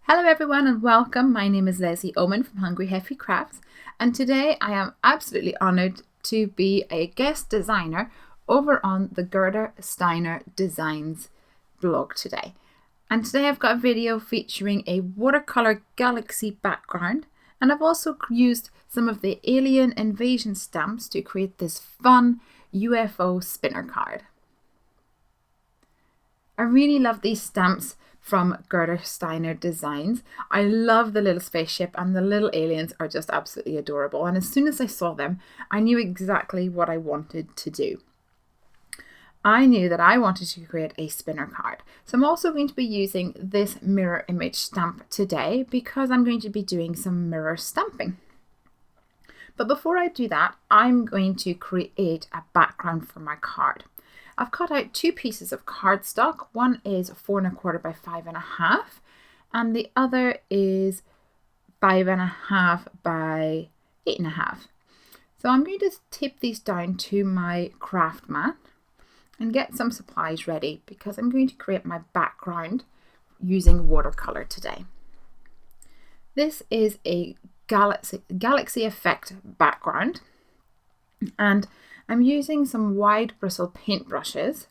Hello everyone and welcome. My name is Lesley Oman from Hungry Heffy Crafts, and today I am absolutely honoured to be a guest designer over on the Gerda Steiner Designs blog today. And today I've got a video featuring a watercolour galaxy background, and I've also used some of the alien invasion stamps to create this fun UFO spinner card. I really love these stamps from Gerda Steiner Designs. I love the little spaceship, and the little aliens are just absolutely adorable. And as soon as I saw them, I knew exactly what I wanted to do. I knew that I wanted to create a spinner card. So I'm also going to be using this mirror image stamp today because I'm going to be doing some mirror stamping. But before I do that, I'm going to create a background for my card. I've cut out two pieces of cardstock. One is 4 1/4 by 5 1/2, and the other is 5 1/2 by 8 1/2. So I'm going to tape these down to my craft mat and get some supplies ready because I'm going to create my background using watercolor today. This is a galaxy effect background, and I'm using some wide bristle paintbrushes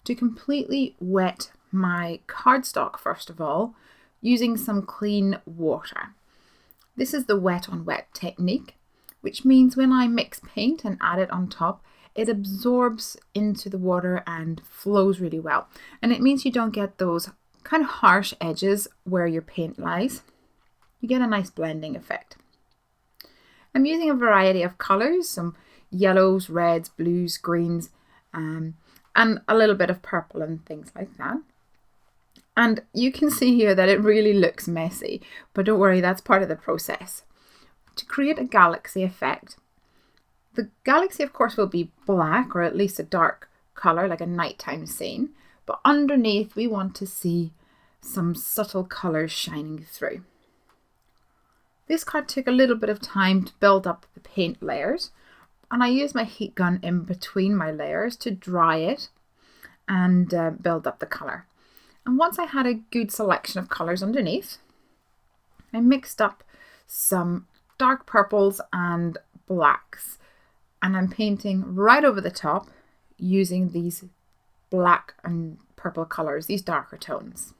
to completely wet my cardstock first of all, using some clean water. This is the wet on wet technique, which means when I mix paint and add it on top, it absorbs into the water and flows really well. And it means you don't get those kind of harsh edges where your paint lies. You get a nice blending effect. I'm using a variety of colors, some yellows, reds, blues, greens, and a little bit of purple and things like that. And you can see here that it really looks messy, but don't worry, that's part of the process. To create a galaxy effect, the galaxy of course will be black, or at least a dark color like a nighttime scene, but underneath we want to see some subtle colors shining through. This card took a little bit of time to build up the paint layers, and I used my heat gun in between my layers to dry it and build up the colour. And once I had a good selection of colours underneath, I mixed up some dark purples and blacks, and I'm painting right over the top using these black and purple colours, these darker tones.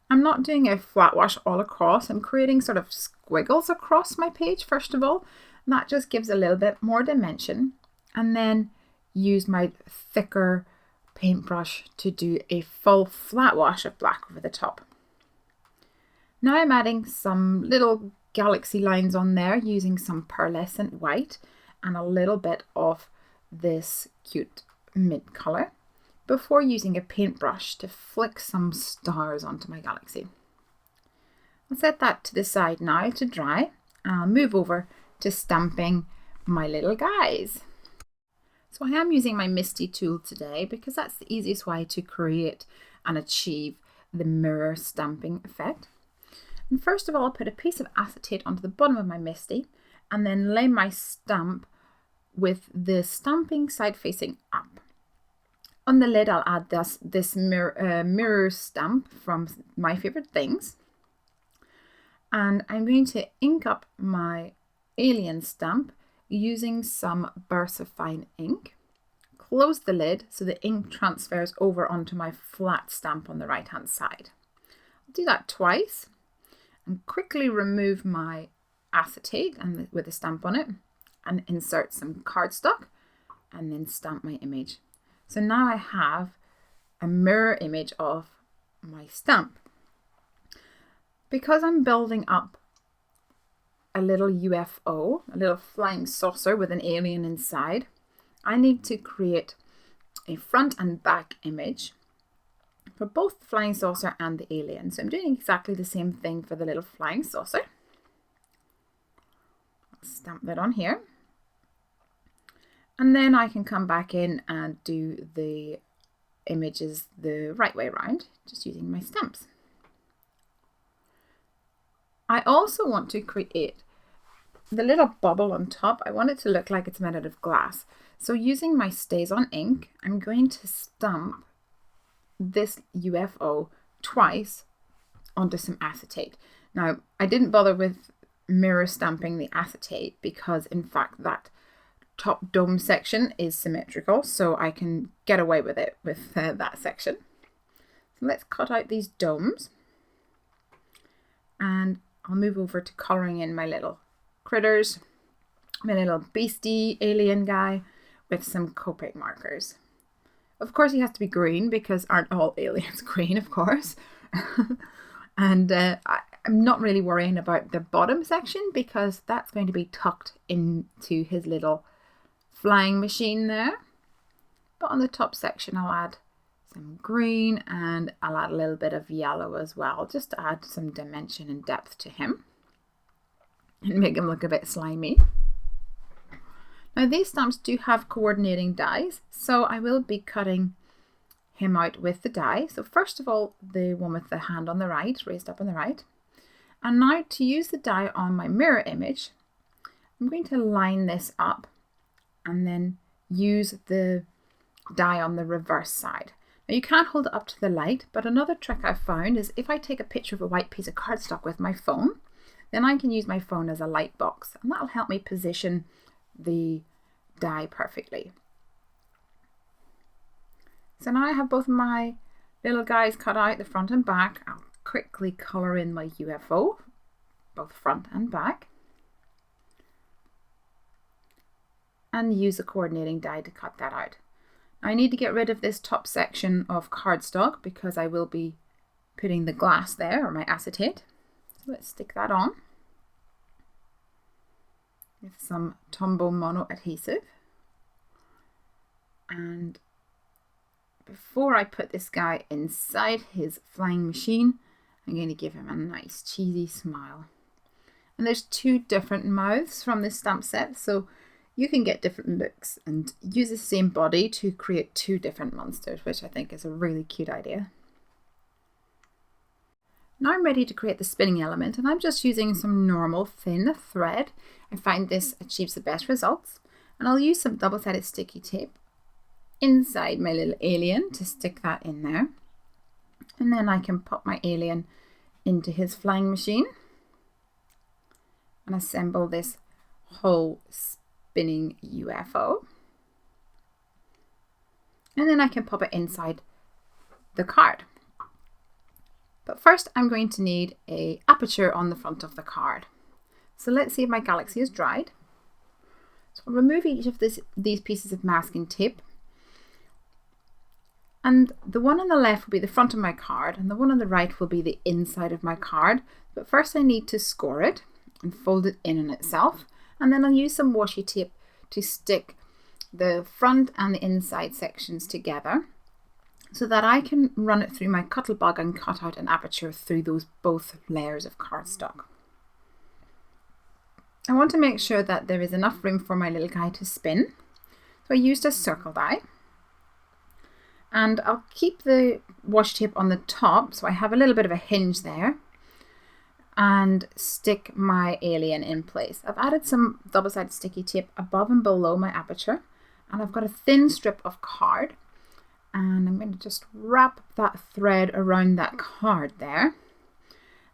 I'm not doing a flat wash all across. I'm creating sort of squiggles across my page first of all. And that just gives a little bit more dimension, and then use my thicker paintbrush to do a full flat wash of black over the top. Now I'm adding some little galaxy lines on there using some pearlescent white and a little bit of this cute mint colour before using a paintbrush to flick some stars onto my galaxy. I'll set that to the side now to dry, and I'll move over to stamping my little guys. So I am using my MISTI tool today because that's the easiest way to create and achieve the mirror stamping effect. And first of all, I'll put a piece of acetate onto the bottom of my MISTI and then lay my stamp with the stamping side facing up. On the lid I'll add this mirror stamp from My Favorite Things, and I'm going to ink up my alien stamp using some VersaFine ink. Close the lid so the ink transfers over onto my flat stamp on the right hand side. I'll do that twice and quickly remove my acetate and with a stamp on it, and insert some cardstock and then stamp my image. So now I have a mirror image of my stamp. Because I'm building up a little UFO, a little flying saucer with an alien inside, I need to create a front and back image for both the flying saucer and the alien. So I'm doing exactly the same thing for the little flying saucer. I'll stamp that on here. And then I can come back in and do the images the right way around, just using my stamps. I also want to create the little bubble on top. I want it to look like it's made out of glass. So using my Stays On ink, I'm going to stamp this UFO twice onto some acetate. Now, I didn't bother with mirror stamping the acetate because in fact that top dome section is symmetrical, so I can get away with it with that section. So let's cut out these domes, and I'll move over to colouring in my little critters, my little beastie alien guy with some Copic markers. Of course he has to be green because aren't all aliens green, of course. And I'm not really worrying about the bottom section because that's going to be tucked into his little flying machine there. But on the top section I'll add some green and I'll add a little bit of yellow as well, just to add some dimension and depth to him and make him look a bit slimy. Now these stamps do have coordinating dies, so I will be cutting him out with the die. So first of all, the one with the hand on the right, raised up on the right. And now to use the die on my mirror image, I'm going to line this up and then use the die on the reverse side. Now you can't hold it up to the light, but another trick I've found is if I take a picture of a white piece of cardstock with my phone, then I can use my phone as a light box, and that'll help me position the die perfectly. So now I have both of my little guys cut out, the front and back. I'll quickly colour in my UFO, both front and back, and use a coordinating die to cut that out. I need to get rid of this top section of cardstock because I will be putting the glass there, or my acetate. So let's stick that on with some Tombow mono adhesive. And before I put this guy inside his flying machine, I'm going to give him a nice cheesy smile. And there's two different mouths from this stamp set, so you can get different looks and use the same body to create two different monsters, which I think is a really cute idea. Now I'm ready to create the spinning element, and I'm just using some normal thin thread. I find this achieves the best results, and I'll use some double-sided sticky tape inside my little alien to stick that in there. And then I can pop my alien into his flying machine and assemble this whole spinning UFO. And then I can pop it inside the card. But first I'm going to need an aperture on the front of the card. So let's see if my galaxy is dried. So I'll remove each of these pieces of masking tape. And the one on the left will be the front of my card, and the one on the right will be the inside of my card. But first I need to score it and fold it in on itself. And then I'll use some washi tape to stick the front and the inside sections together so that I can run it through my Cuttlebug and cut out an aperture through those both layers of cardstock. I want to make sure that there is enough room for my little guy to spin. So I used a circle die. And I'll keep the washi tape on the top, so I have a little bit of a hinge there, and stick my alien in place. I've added some double-sided sticky tape above and below my aperture, and I've got a thin strip of card, and I'm going to just wrap that thread around that card there,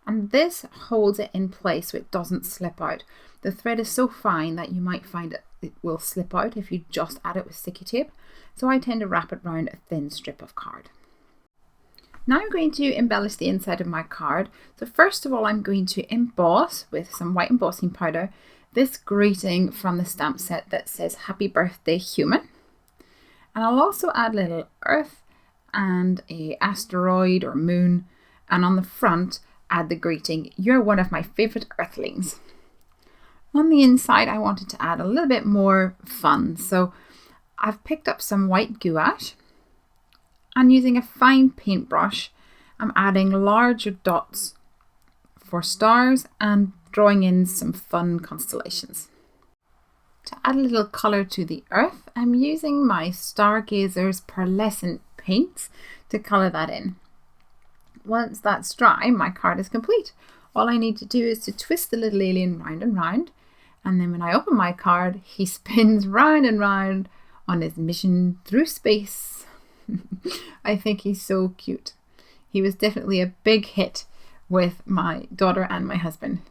and this holds it in place so it doesn't slip out. The thread is so fine that you might find it will slip out if you just add it with sticky tape, so I tend to wrap it around a thin strip of card. Now I'm going to embellish the inside of my card. So first of all, I'm going to emboss with some white embossing powder this greeting from the stamp set that says "Happy Birthday Human." And I'll also add a little earth and a asteroid or moon, and on the front add the greeting, "You're one of my favorite earthlings." On the inside I wanted to add a little bit more fun, so I've picked up some white gouache, and using a fine paintbrush I'm adding larger dots for stars and drawing in some fun constellations. To add a little colour to the earth, I'm using my Stargazer's pearlescent paints to colour that in. Once that's dry, my card is complete. All I need to do is to twist the little alien round and round, and then when I open my card, he spins round and round on his mission through space. I think he's so cute. He was definitely a big hit with my daughter and my husband.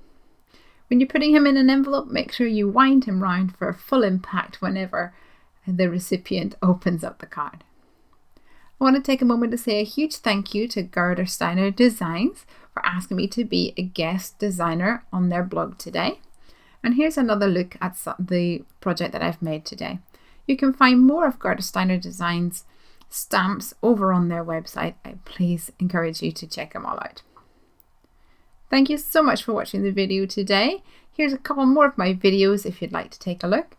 When you're putting him in an envelope, make sure you wind him round for full impact whenever the recipient opens up the card. I want to take a moment to say a huge thank you to Gerda Steiner Designs for asking me to be a guest designer on their blog today. And here's another look at the project that I've made today. You can find more of Gerda Steiner Designs stamps over on their website. I please encourage you to check them all out. Thank you so much for watching the video today. Here's a couple more of my videos if you'd like to take a look.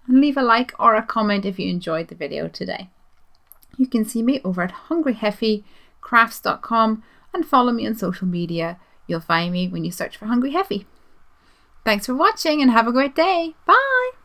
And leave a like or a comment if you enjoyed the video today. You can see me over at hungryheffycrafts.com and follow me on social media. You'll find me when you search for Hungry Heffy. Thanks for watching and have a great day. Bye!